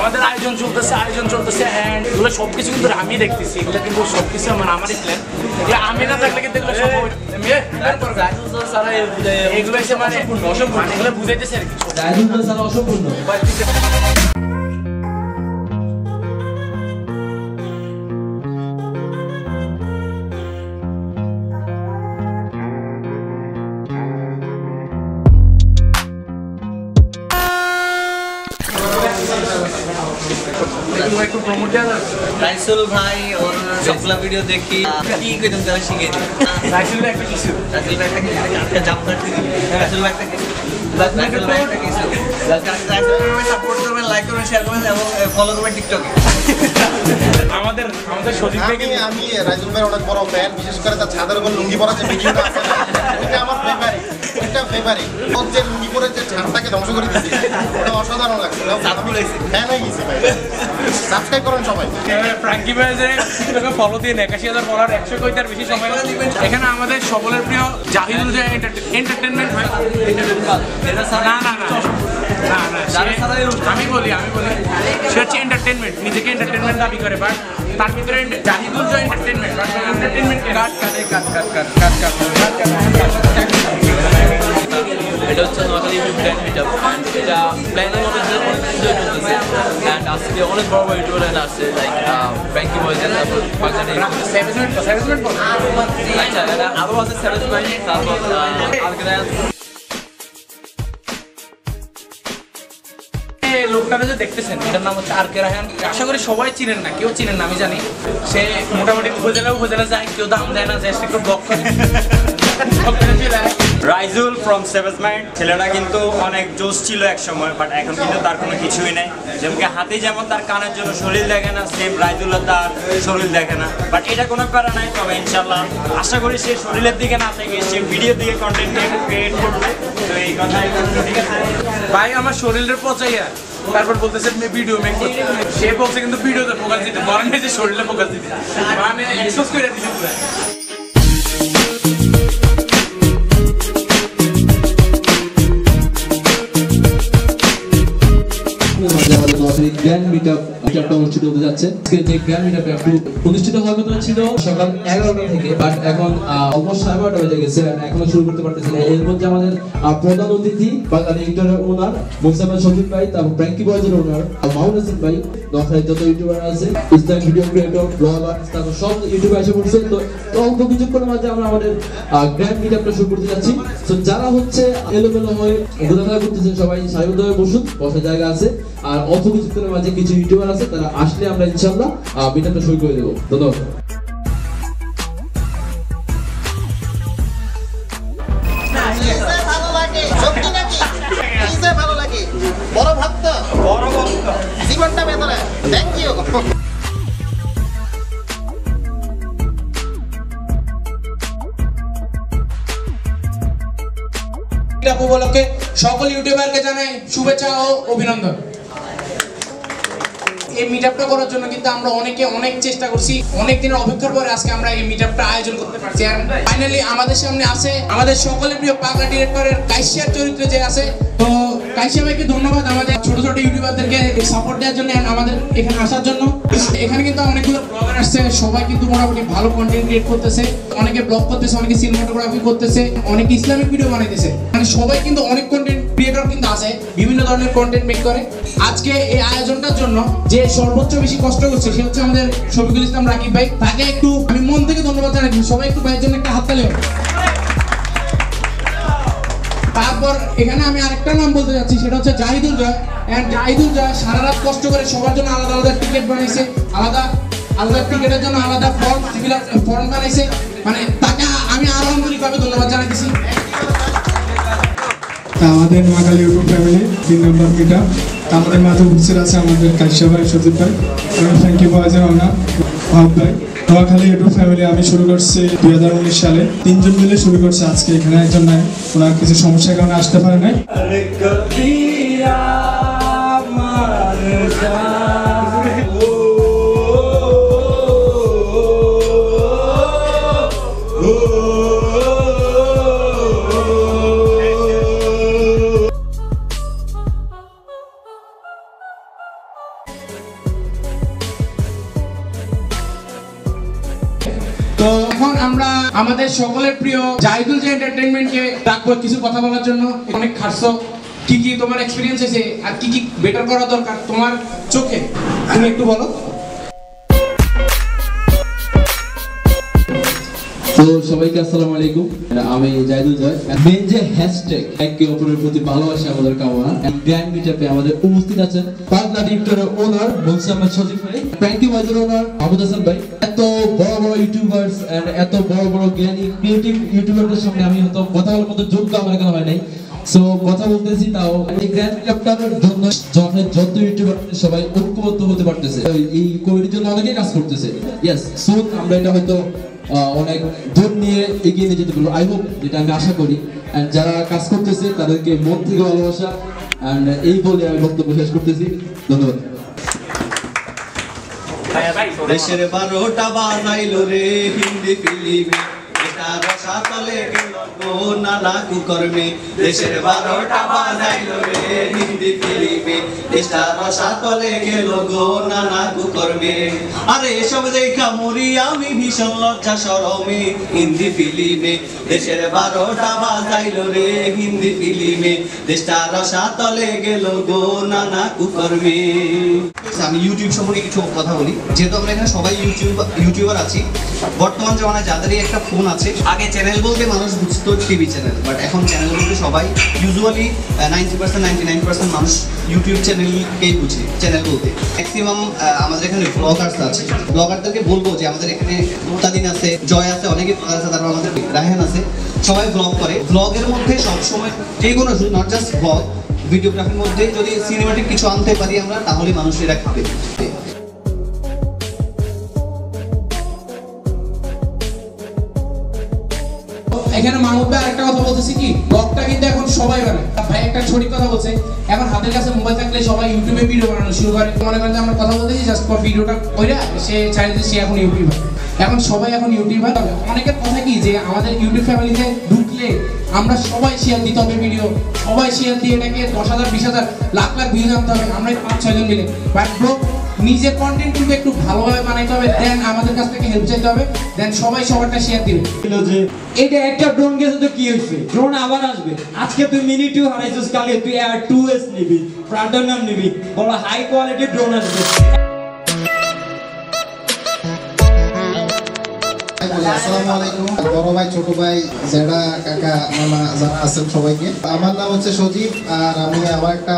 আমাদের আয়োজন চলতেছে এন্ড এগুলো সবকিছু কিন্তু আমি দেখতেছি, এগুলো কিন্তু সবকিছু মানে আমারই প্ল্যান। আমি না থাকলে কিন্তু এগুলো সব এগুলো এসে মানে এগুলো বুঝাইতেছে আর কি অসম্পূর্ণ। রাইসুল ভাই ওর সবগুলা ভিডিও দেখি কি কইতাম তাহলে শিখিয়ে দিই। রাইসুল ভাই একটা কিছু জাম্প করতে দিই। রাইসুল ভাই একটা কিছু সাপোর্ট করবেন, লাইক করবেন, শেয়ার করবেন এবং ফলো করবেন টিকটকে। আমাদের সজীব ভাই, আমি রাইসুল ভাইয়ের অনেক বড় ফ্যান, বিশেষ করে তার ছাদের উপর লুঙ্গি পরা যে ভিডিওটা আছে ওটা আমার ফেভারিট। ওর যে লুঙ্গি পরে যে ছাদটাকে ধ্বংস করে দিয়েছে ওটা অসাধারণ লাগছে। ফ্যান হয়ে গেছি ভাই। সাবস্ক্রাইব করেন সবাই। ফ্র্যাঙ্কি ভাই যে ফলো দিয়ে ৮১,০০০ ফলোয়ার ১০০ কইতার বেশি সময় এখানে আমাদের সকলের প্রিয় জাহিদুল যে এন্টারটেইনমেন্ট হয়। আমি বলি সে হচ্ছে এন্টারটেনমেন্ট, নিজেকে এন্টারটেনমেন্ট দাবি করে, বাট তার ভিতরে জাহিদুল যে এন্টারটেনমেন্ট এটা হচ্ছে নোয়াখালী প্ল্যান মিটআপ, অ্যান্ড এটা প্ল্যানের মধ্যে অনেক এনজয় করতেছে। অ্যান্ড আজকে অনেক বড় বড় ইউটিউবার আছে, লাইক ব্যাঙ্কি বয়েজেন, তারপর বাংলাদেশ আচ্ছা আরও আছে সেভেন পয়েন্ট, তারপর আলকাদায়ান। লোকটারা যে দেখতেছেন এটার নাম হচ্ছে আরকে রায়হান। আশা করি সবাই চিনেন না, কেউ চিনেন না আমি জানি। সে মোটামুটি উপজেলা যায়, কেউ দাম দেয় না, জাস্ট একটু ব্লক করে রাইজুল ফ্রম সেভেজ মাইন্ড। ছেলেটা কিন্তু অনেক জোশ ছিল এক সময়, বাট এখন কিন্তু তার কোনো কিছুই নেই। যেমন হাতে যেমন তার কানের জন্য শরীর দেখে না, সেম রাইজুলও তার শরীর দেখে না, বাট এটা কোনো প্যারা নাই। তবে ইনশাল্লাহ আশা করি সে শরীরের দিকে না থেকে সে ভিডিও দিকে কন্টেন্ট ক্রিয়েট করবে। তো এই কথাই ঠিক আছে ভাই, আমার শরীরের পচাইয়া তারপর বলতেছে ভিডিও মেক করতে। সে বলছে কিন্তু ভিডিওতে ফোকাস দিতে, বলেন যে শরীরে ফোকাস দিতে, মানে এক্সপোজ করে দিতে পুরো। গ্র্যান্ড মিটআপ অনুষ্ঠিত হতে যাচ্ছে। যে গ্র্যান্ড মিটআপ অনুষ্ঠিত হওয়ার কথা ছিল সকাল 11টা থেকে, বাট এখন অলমোস্ট 12:30 হয়ে গেছে, এখনো শুরু করতে পারতেছি না। এর মধ্যে আমাদের প্রধান অতিথি বাঙালি ইন্টারনেট ওনার মোসাম্মদ শফিক ভাই, তারপর ফ্র্যাঙ্কি বয়েজের ওনার মাহমুদ হাসান ভাই, নোয়াখালীর যত ইউটিউবার আছে, ইসলামিক ভিডিও ক্রিয়েটর, ব্লগার, তারপর সব ইউটিউবে এসে পড়ছে। তো অল্প কিছুক্ষণের মাঝে আমরা আমাদের গ্র্যান্ড মিটআপটা শুরু করতে যাচ্ছি। তো যারা হচ্ছে এলোমেলো হয়ে ঘোরাফেরা করতেছেন সবাই সারিবদ্ধভাবে বসুন, বসার জায়গা আছে। আর অল্প কিছুক্ষণের মাঝে কিছু ইউটিউবার আছে, তারা আসলে আমরা ইনশাআল্লাহ মিটআপটা শুরু করে দেবো। ধন্যবাদ। জীবনটা বেতনে থ্যাংক ইউ। উপলক্ষে সকল ইউটিউবারকে জানাই শুভেচ্ছা ও অভিনন্দন। এই মিটআপটা করার জন্য কিন্তু আমরা অনেক চেষ্টা করছি, অনেক দিনের অপেক্ষার পরে আজকে আমরা এই মিটআপটা আয়োজন করতে পারছি। আর ফাইনালি আমাদের সামনে আছে আমাদের সকলের প্রিয় পাগলা ডিরেক্টরের কাইসিয়ার চরিত্রে যে আছে। তো কাইসিয়া ভাইকে ধন্যবাদ আমাদের ছোট ছোট ইউটিউবারদেরকে সাপোর্ট দেওয়ার জন্য, আমাদের এখানে আসার জন্য। এখানে কিন্তু অনেকগুলো ব্লগার আসছে, সবাই কিন্তু মোটামুটি ভালো কন্টেন্ট ক্রিয়েট করতেছে, অনেকে ব্লগ করতেছে, অনেকে সিনেমাটোগ্রাফি করতেছে, অনেকে ইসলামিক ভিডিও বানাইতেছে, মানে সবাই কিন্তু অনেক কন্টেন্ট ক্রিয়েটর কিন্তু আছে, বিভিন্ন ধরনের কন্টেন্ট মেক করে। আজকে এই আয়োজনটার জন্য যে সর্বোচ্চ বেশি কষ্ট করছে সে হচ্ছে আমাদের শফিকুল ইসলাম রাকিব ভাই। তাকে একটু আমি মন থেকে ধন্যবাদ জানাই, সবাই একটু ভাইয়ের জন্য একটা হাততালি হোক। তারপর এখানে আমি আরেকটা নাম বলতে যাচ্ছি, সেটা হচ্ছে জাহিদুল জয়। জাহিদুল জয় সারা রাত কষ্ট করে সবার জন্য আলাদা আলাদা টিকিট বানাইছে, আলাদা টিকিটের জন্য আলাদা ফর্ম বানাইছে। মানে তাকে আমি আরো আন্তরিকভাবে ধন্যবাদ জানাইতেছি। আমাদের নোয়াখালী ইউটিউব ফ্যামিলি 3 নম্বর মিট আপ। আমাদের মাঝে উপস্থিত আছে আমাদের কাশ্যা ভাই, সজিব ভাই, থ্যাংক ইউ বয়েজের ওনার ভাব ভাই। নোয়াখালী ইউটিউব ফ্যামিলি আমি শুরু করছি 2019 সালে, 3 জন মিলে শুরু করছে। আজকে এখানে একজন নাই, ওনার কিছু সমস্যার কারণে আসতে পারে নাই। তো এখন আমরা আমাদের সকলের প্রিয় জাহিদুল যে এন্টারটেইনমেন্টকে ডাকবো কিছু কথা বলার জন্য। অনেক খাটছো, কি কি তোমার এক্সপেরিয়েন্স হয়েছে আর কি কি বেটার করা দরকার তোমার চোখে, তুমি একটু বলো। তো সবাইকে আসসালামু আলাইকুম, আমি জাহিদুল জয়। মেন যে হ্যাশট্যাগ একে অপরের প্রতি ভালোবাসা আমাদের কামনা। গ্র্যান্ড মিটআপে আমাদের উপস্থিত আছেন পাগলা ডিরেক্টরের ওনার বলছে আমার সজিব ভাই, ফ্র্যাঙ্কি ভাইদের ওনার মাহমুদ হাসান ভাই। এত বড় বড় ইউটিউবার্স এন্ড এত বড় বড় জ্ঞানী ক্রিয়েটিভ ইউটিউবারদের সামনে আমি হয়তো কথা বলার মতো যোগ্য আমার এখানে হয় নাই। সো কথা বলতেছি, তাও এই গ্র্যান্ড মিটআপটার জন্য যত ইউটিউবার সবাই ঐক্যবদ্ধ হতে পারতেছে, এই কোভিডের জন্য অনেকেই কাজ করতেছে। ইয়েস, সুন আমরা এটা হয়তো অনেক দূর নিয়ে এগিয়ে নিয়ে যেতে পারবো, আই হোপ, যেটা আমি আশা করি। অ্যান্ড যারা কাজ করতেছে তাদেরকে মন থেকে ভালোবাসা, অ্যান্ড এই বলে আমি বক্তব্য শেষ করতেছি। ধন্যবাদ। দেশের 12টা বাজাইলো রে হিন্দি ফিল্মে, এটা রসা তলে গেল গো নানা কুকর্মে। দেশের 12টা বাজাইলো রে হিন্দি ফিল্মে, এটা রসা তলে গেল গো নানা কুকর্মে। আরে এসব দেখা মরি আমি ভীষণ লজ্জা শরমে হিন্দি ফিল্মে। দেশের 12টা বাজাইলো রে হিন্দি ফিল্মে, দেশটা রসা তলে গেল গো নানা কুকর্মে। আমি ইউটিউব সম্পর্কে কিছু কথা বলি। যেহেতু আমরা এখানে সবাই ইউটিউবার আছি, বর্তমান জমানায় যাদেরই একটা ফোন আছে, আগে চ্যানেল বলতে মানুষ বুঝতো টিভি চ্যানেল, বাট এখন চ্যানেল বলতে সবাই ইউজুয়ালি 90% 99% মানুষ ইউটিউব চ্যানেলকেই বুঝে চ্যানেল বলতে। ম্যাক্সিমাম আমাদের এখানে ব্লগার্স আছে, ব্লগারদেরকে বলবো যে আমাদের এখানে মুতাদিন আছে, জয় আছে, অনেকে আছে, তারপর আমাদের রায়হান আছে, সবাই ব্লগ করে। ব্লগের মধ্যে সবসময় যে কোনো নট জাস্ট ব্লগ, ভিডিওগ্রাফির মধ্যে যদি সিনেমাটিক কিছু আনতে পারি আমরা, তাহলে মানুষ এরা খাবে। এখানে মাহমুদ ভাই আরেকটা কথা বলতেছি কি, ব্লগটা কিন্তু এখন সবাই বানায়। ভাই একটা সঠিক কথা বলছে, এখন হাতের কাছে মোবাইল থাকলে সবাই ইউটিউবে ভিডিও বানানো শুরু করে। মনে করেন যে আমরা কথা বলতেছি, জাস্ট ভিডিওটা কইরা সে ছাড়িয়ে দিচ্ছে, সে এখন ইউটিউবার। এখন সবাই এখন ইউটিউবার। অনেকের কথা কি যে আমাদের ইউটিউব ফ্যামিলিতে ঢুকলে আমরা সবাই শেয়ার দিতে হবে ভিডিও, সবাই শেয়ার দিয়ে এটাকে 10,000 20,000 লাখ লাখ ভিউ আনতে হবে, আমরা 5-6 জন মিলে। বাট ব্রো, নিজের কন্টেন্ট কিন্তু একটু ভালোভাবে বানাইতে হবে, দেন আমাদের কাছ থেকে হেল্প চাইতে হবে, দেন সবাই সবারটা শেয়ার দিবে। এটা একটা ড্রোন গেছে তো কি হয়েছে, ড্রোন আবার আসবে। আজকে তুই মিনি 2 হারাইছিস, কালকে তুই এয়ার 2S নিবি, প্রাডানাম নিবি, বড় হাই কোয়ালিটি ড্রোন আসবে। আসসালামু আলাইকুম, বড় ভাই, ছোট ভাই, জেডা, কাকা, মামা যারা আছেন সবাইকে। আমার নাম হচ্ছে সজীব, আর আমি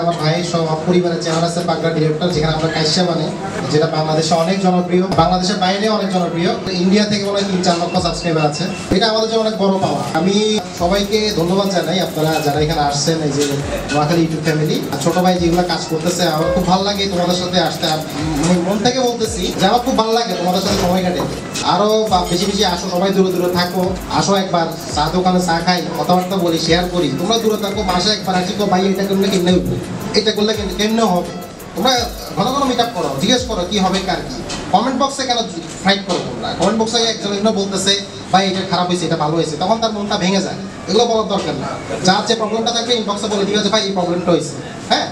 আমার ভাইয়ের সব পরিবারের চ্যানেল আছে পাগলা ডিরেক্টর, যেখানে আমরা কাইসা বানাই, যেটা বাংলাদেশে অনেক জনপ্রিয়, বাংলাদেশের বাইরে অনেক জনপ্রিয়, ইন্ডিয়া থেকে মনে হয় 3-4 লক্ষ সাবস্ক্রাইবার আছে। এটা আমাদের জন্য অনেক বড় পাওয়া। আমি সবাইকে ধন্যবাদ জানাই, আপনারা যারা এখানে আসছেন, এই যে নোয়াখালী ইউটিউব ফ্যামিলি, ছোট ভাই যেগুলো কাজ করতেছে, আমার খুব ভালো লাগে তোমাদের সাথে আসতে। মন থেকে বলতেছি যে আমার খুব ভালো লাগে তোমাদের সাথে সময় কাটে। আরো বেশি বেশি আসো, সবাই দূরে দূরে থাকো, আসো একবার চা দোকানে চা খাই, কথাবার্তা বলি, শেয়ার করি। তোমরা দূরে থাকো, মাসে একবার আসি, তো ভাই এটা করলে কেমনে উঠবে, এটা করলে কেমনে হবে। তোমরা ঘন ঘন মিট আপ করো, জিজ্ঞেস করো কি হবে কার কি। কমেন্ট বক্সে কেন ফাইট করো তোমরা? কমেন্ট বক্সে একজন বলতেছে ভাই এটা খারাপ হয়েছে, এটা ভালো হয়েছে, তখন তার মনটা ভেঙে যায়। এগুলো বলার দরকার না। যার যে প্রবলেমটা থাকবে ইনবক্সে বলে দিবে যে ভাই এই প্রবলেমটা হয়েছে, হ্যাঁ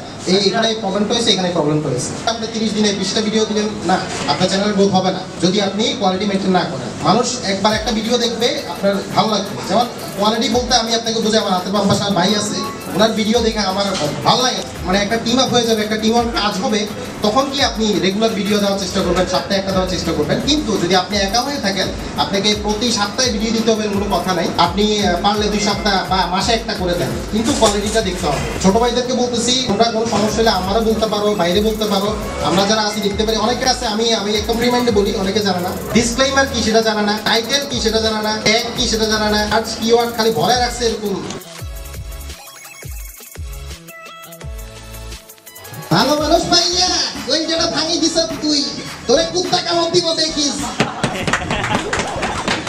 এখানে এই প্রবলেমটা হয়েছে, এখানে প্রবলেমটা হয়েছে। আপনি 30 দিনে 20টা ভিডিও দিলেন না, আপনার চ্যানেল গ্রোথ হবে না যদি আপনি কোয়ালিটি মেনটেন না করেন। মানুষ একবার একটা ভিডিও দেখবে, আপনার ভালো লাগবে। যেমন কোয়ালিটি বলতে আমি আপনাকে বুঝে, আমার হাতের বাম পাশে ভাই আছে, ওনার ভিডিও দেখে আমার ভালো লাগে, মানে একটা টিম আপ হয়ে যাবে, একটা টিম আপ কাজ হবে, তখন কি আপনি রেগুলার ভিডিও দেওয়ার চেষ্টা করবেন, সপ্তাহে একটা দেওয়ার চেষ্টা করবেন। কিন্তু যদি আপনি একা হয়ে থাকেন, আপনাকে প্রতি সপ্তাহে ভিডিও দিতে হবে কোনো কথা নাই, আপনি পারলে 2 সপ্তাহ বা মাসে একটা করে দেন, কিন্তু কোয়ালিটিটা দেখতে হবে। ছোট ভাইদেরকে বলতেছি, তোমরা কোনো সমস্যা হলে আমারও বলতে পারো, বাইরে বলতে পারো, আমরা যারা আছি দেখতে পারি। অনেকে আছে, আমি একদম রিমাইন্ডে বলি, অনেকে জানে না ডিসক্লেইমার কি সেটা জানে না, টাইটেল কি সেটা জানে না, ট্যাগ কি সেটা জানে না, আর কিওয়ার্ড খালি ভরে রাখছে এরকম। ভালো মানুষ পাইয়া ওই যেটা ভাঙি দিছ তুই, তোরে কুত্তা কামড় দিব দেখিস।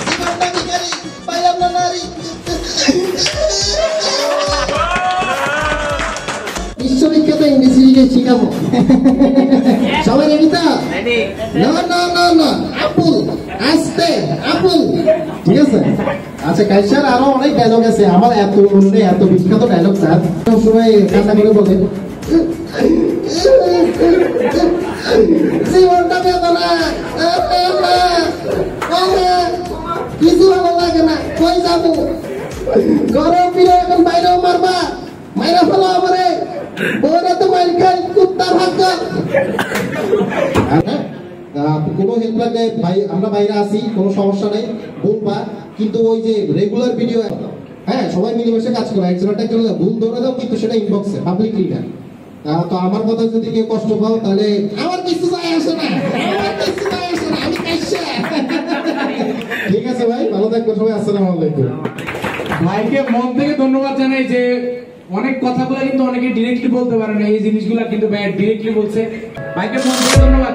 জীবনটা ভিখারি, পাইলাম না নারী। বিশ্ববিখ্যাত ইংরেজি শিখাবো, সবাই রেডি তো? না আপুল, আস্তে আপুল, ঠিক আছে? আচ্ছা, কাইসার আরো অনেক ডায়লগ আছে, আমার এত বিখ্যাত ডায়লগ তার সবসময় কান্না করে বলে জীবনটা বেদনা, কিছু ভালো লাগে না, কই যাবো, ঘরে ফিরে এখন বাইরেও মারবা, মাইরা ফেলো আমারে, বউরা তো মাইর খাই, কুত্তার ভাগ্য। কোনো হেল্প লাগলে ভাই, আমরা বাইরে আছি, কোনো সমস্যা নেই, বলবা। কিন্তু ওই যে রেগুলার ভিডিও, হ্যাঁ সবাই মিলেমিশে কাজ করো, একজনটা ভুল ধরে দাও, কিন্তু সেটা ইনবক্সে পাবলিকলি না। তো আমার কথা যদি কেউ কষ্ট পাও, তাহলে আমার কিছু যায় আসে না, আমি কাইসা। ঠিক আছে ভাই, ভালো থাকবো সবাই, আসসালামু আলাইকুম। ভাইকে মন থেকে ধন্যবাদ জানাই যে অনেক কথাগুলো কিন্তু অনেকে ডিরেক্টলি বলতে পারে না, এই জিনিসগুলো কিন্তু ভাই ডিরেক্টলি বলছে। ভাইকে মন থেকে ধন্যবাদ।